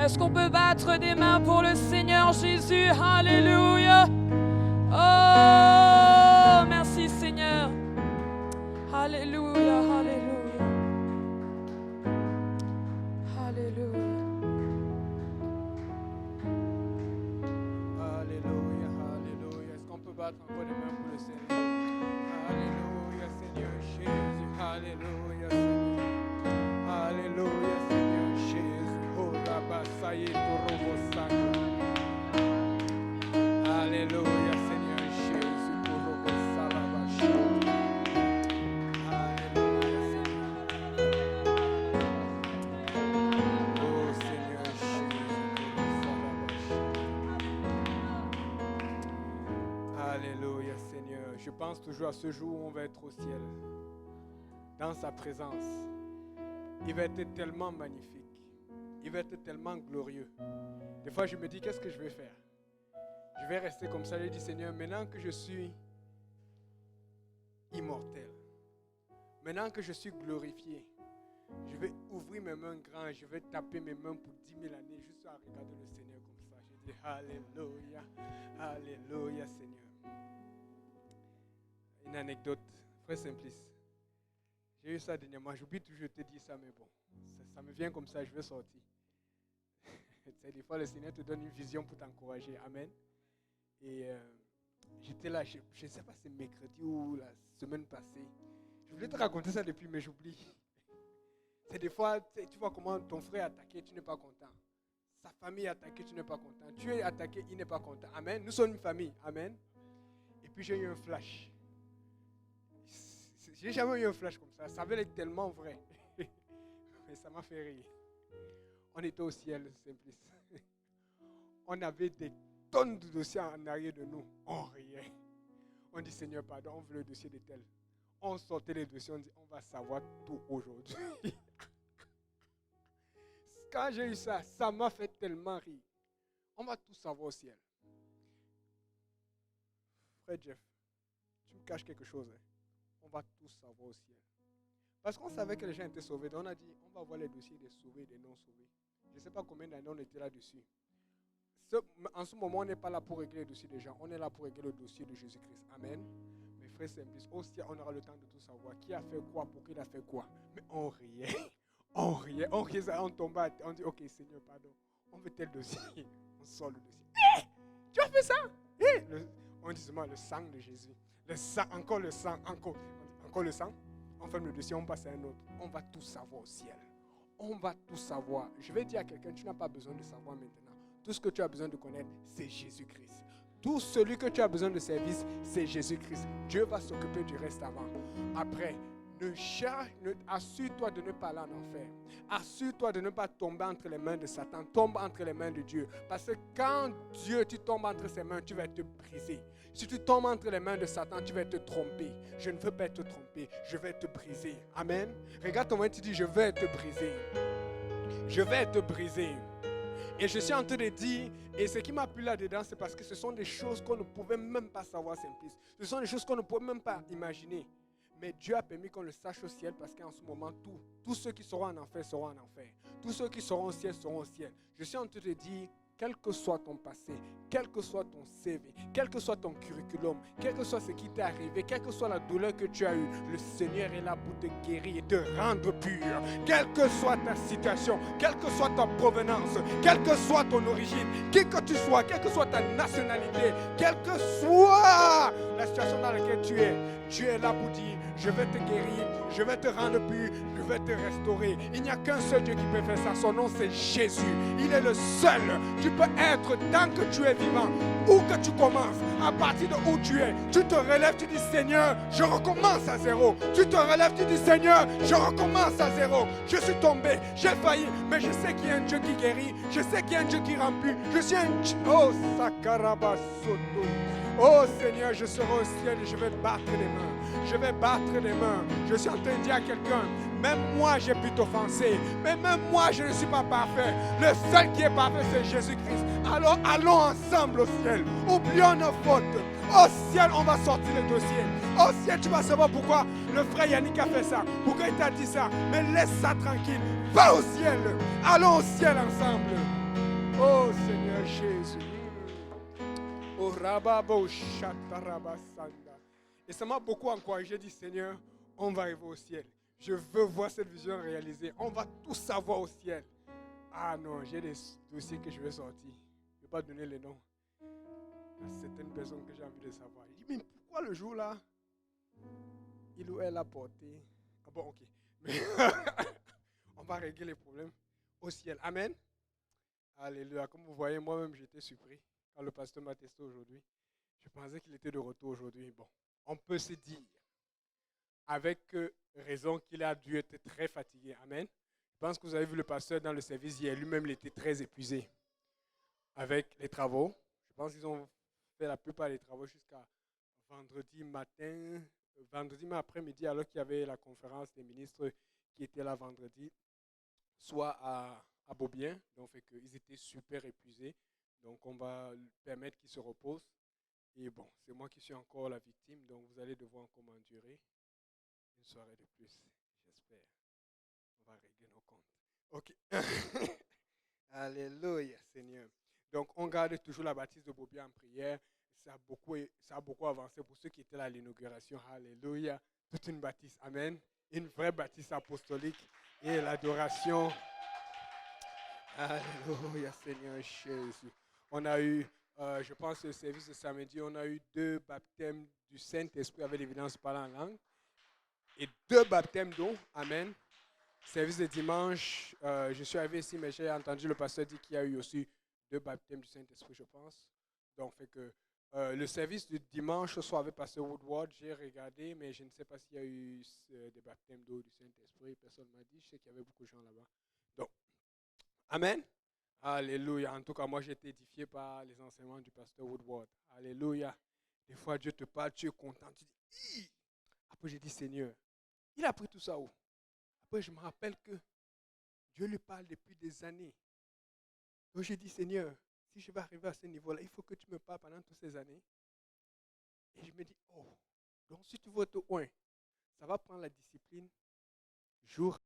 Est-ce qu'on peut battre des mains pour le Seigneur Jésus? Alléluia. Oh, merci Seigneur. Alléluia, alléluia. Alléluia. Alléluia, alléluia. Est-ce qu'on peut battre encore les mains pour le Seigneur? Alléluia, Seigneur Jésus. Alléluia, Seigneur. Alléluia, Seigneur Jésus. Oh, Rabasaye, Torobo Sacra. Alléluia, Seigneur Jésus. Torobo Salabashi. Alléluia, Seigneur. Oh, Seigneur Jésus. Alléluia, Seigneur. Je pense toujours à ce jour où on va être au ciel, dans sa présence. Il va être tellement magnifique. Il va être tellement glorieux. Des fois, je me dis, qu'est-ce que je vais faire? Je vais rester comme ça. Je dis, Seigneur, maintenant que je suis immortel, maintenant que je suis glorifié, je vais ouvrir mes mains grandes, je vais taper mes mains pour 10 000 années, juste à regarder le Seigneur comme ça. Je dis, Alléluia, Alléluia, Seigneur. Une anecdote, frère Simplice. J'ai eu ça dernièrement, j'oublie toujours de te dire ça, mais bon, ça me vient comme ça, je vais sortir. Des fois, le Seigneur te donne une vision pour t'encourager. Amen. Et j'étais là, je ne sais pas si c'est mercredi ou la semaine passée. Je voulais te raconter ça depuis, mais j'oublie. C'est des fois, tu vois comment ton frère est attaqué, tu n'es pas content. Sa famille est attaquée, tu n'es pas content. Tu es attaqué, il n'est pas content. Amen. Nous sommes une famille. Amen. Et puis j'ai eu un flash. J'ai jamais eu un flash comme ça. Ça avait l'air tellement vrai. Mais ça m'a fait rire. On était au ciel, Simplice. On avait des tonnes de dossiers en arrière de nous. On riait. On dit, Seigneur, pardon, on veut le dossier de tel. On sortait les dossiers, on dit, on va savoir tout aujourd'hui. Quand j'ai eu ça, ça m'a fait tellement rire. On va tout savoir au ciel. Frère Jeff, tu me caches quelque chose. Hein? On va tout savoir au ciel. Parce qu'on savait que les gens étaient sauvés. Donc on a dit, on va voir les dossiers des sauvés et des non sauvés. Je ne sais pas combien d'années on était là-dessus. En ce moment, on n'est pas là pour régler le dossier des gens. On est là pour régler le dossier de Jésus-Christ. Amen. Mes frères Simplices, au ciel, on aura le temps de tout savoir. Qui a fait quoi, pour qui il a fait quoi. Mais on riait. On riait, on tombait. On dit, ok, Seigneur, pardon. On veut tel dossier. On sort le dossier. Tu as fait ça? On dit seulement le sang de Jésus. Le sang, encore le sang, encore le sang. On ferme le dossier, on passe à un autre. On va tout savoir au ciel. On va tout savoir. Je vais dire à quelqu'un, tu n'as pas besoin de savoir maintenant. Tout ce que tu as besoin de connaître, c'est Jésus-Christ. Tout celui que tu as besoin de service, c'est Jésus-Christ. Dieu va s'occuper du reste avant. Après, assure-toi de ne pas aller en enfer. Assure-toi de ne pas tomber entre les mains de Satan. Tombe entre les mains de Dieu. Parce que quand tu tombes entre ses mains, tu vas être brisé. Si tu tombes entre les mains de Satan, tu vas être trompé. Je ne veux pas être trompé. Je vais être brisé. Amen. Regarde ton main, tu dis, je vais être brisé. Je vais être brisé. Et je suis en train de dire, et ce qui m'a plu là-dedans, c'est parce que ce sont des choses qu'on ne pouvait même pas savoir, Simplice. Ce sont des choses qu'on ne pouvait même pas imaginer. Mais Dieu a permis qu'on le sache au ciel parce qu'en ce moment, tous ceux qui seront en enfer seront en enfer. Tous ceux qui seront au ciel seront au ciel. Je suis en train de dire, quel que soit ton passé, quel que soit ton CV, quel que soit ton curriculum, quel que soit ce qui t'est arrivé, quelle que soit la douleur que tu as eue, le Seigneur est là pour te guérir et te rendre pur. Quelle que soit ta situation, quelle que soit ta provenance, quelle que soit ton origine, qui que tu sois, quelle que soit ta nationalité, quelle que soit la situation dans laquelle tu es, Dieu est là pour dire, je vais te guérir, je vais te rendre pur, je vais te restaurer. Il n'y a qu'un seul Dieu qui peut faire ça. Son nom, c'est Jésus. Il est le seul. Tu peux être, tant que tu es vivant, où que tu commences, à partir de où tu es, tu te relèves, tu dis, Seigneur, je recommence à zéro. Tu te relèves, tu dis, Seigneur, je recommence à zéro. Je suis tombé, j'ai failli, mais je sais qu'il y a un Dieu qui guérit. Je sais qu'il y a un Dieu qui rend pur. Je suis un Dieu. Oh, Sakarabasoto. Oh Seigneur, je serai au ciel et je vais battre les mains. Je vais battre les mains. Je suis en train de dire à quelqu'un, même moi j'ai pu t'offenser, mais même moi je ne suis pas parfait. Le seul qui est parfait, c'est Jésus-Christ. Alors allons ensemble au ciel. Oublions nos fautes. Au ciel, on va sortir le dossier. Au ciel, tu vas savoir pourquoi le frère Yannick a fait ça. Pourquoi il t'a dit ça. Mais laisse ça tranquille. Va au ciel. Allons au ciel ensemble. Oh Seigneur Jésus. Oh Rababo Shatarabasanda. Et ça m'a beaucoup encouragé. J'ai dit, Seigneur, on va arriver au ciel. Je veux voir cette vision réalisée. On va tout savoir au ciel. Ah non, j'ai des dossiers que je vais sortir. Je ne vais pas donner les noms. Il y a certaines personnes que j'ai envie de savoir. Il dit, mais pourquoi le jour-là, il ou elle a porté. Ah bon, ok. Mais on va régler les problèmes au ciel. Amen. Alléluia. Comme vous voyez, moi-même, j'étais surpris quand le pasteur m'a testé aujourd'hui. Je pensais qu'il était de retour aujourd'hui. Bon, on peut se dire avec raison qu'il a dû être très fatigué. Amen. Je pense que vous avez vu le pasteur dans le service hier. Lui-même, il était très épuisé avec les travaux. Je pense qu'ils ont fait la plupart des travaux jusqu'à vendredi matin, vendredi après-midi, alors qu'il y avait la conférence des ministres qui était là vendredi, soit à Beaubien. Donc, fait qu'ils étaient super épuisés. Donc, on va permettre qu'ils se reposent. Et bon, c'est moi qui suis encore la victime. Donc, vous allez devoir encore m'endurer une soirée de plus, j'espère. On va régler nos comptes. OK. Alléluia, Seigneur. Donc, on garde toujours la baptise de Beaubien en prière. Ça a beaucoup avancé pour ceux qui étaient là à l'inauguration. Alléluia. Toute une baptise. Amen. Une vraie baptise apostolique. Et l'adoration. Alléluia, Seigneur Jésus. On a eu, je pense, le service de samedi, on a eu 2 baptêmes du Saint-Esprit avec l'évidence parlant en langue. Et 2 baptêmes d'eau. Amen. Service de dimanche, je suis arrivé ici, mais j'ai entendu le pasteur dire qu'il y a eu aussi 2 baptêmes du Saint-Esprit, je pense. Donc, fait que le service de dimanche soir avec pasteur Woodward, j'ai regardé, mais je ne sais pas s'il y a eu des baptêmes d'eau du Saint-Esprit. Personne ne m'a dit. Je sais qu'il y avait beaucoup de gens là-bas. Donc, amen. Alléluia. En tout cas, moi, j'ai été édifié par les enseignements du pasteur Woodward. Alléluia. Des fois, Dieu te parle, tu es content. Tu dis, hi! Après, j'ai dit, Seigneur, il a pris tout ça où? Après, je me rappelle que Dieu lui parle depuis des années. Donc, j'ai dit, Seigneur, si je vais arriver à ce niveau-là, il faut que tu me parles pendant toutes ces années. Et je me dis, oh, donc si tu veux te oint, ça va prendre la discipline jour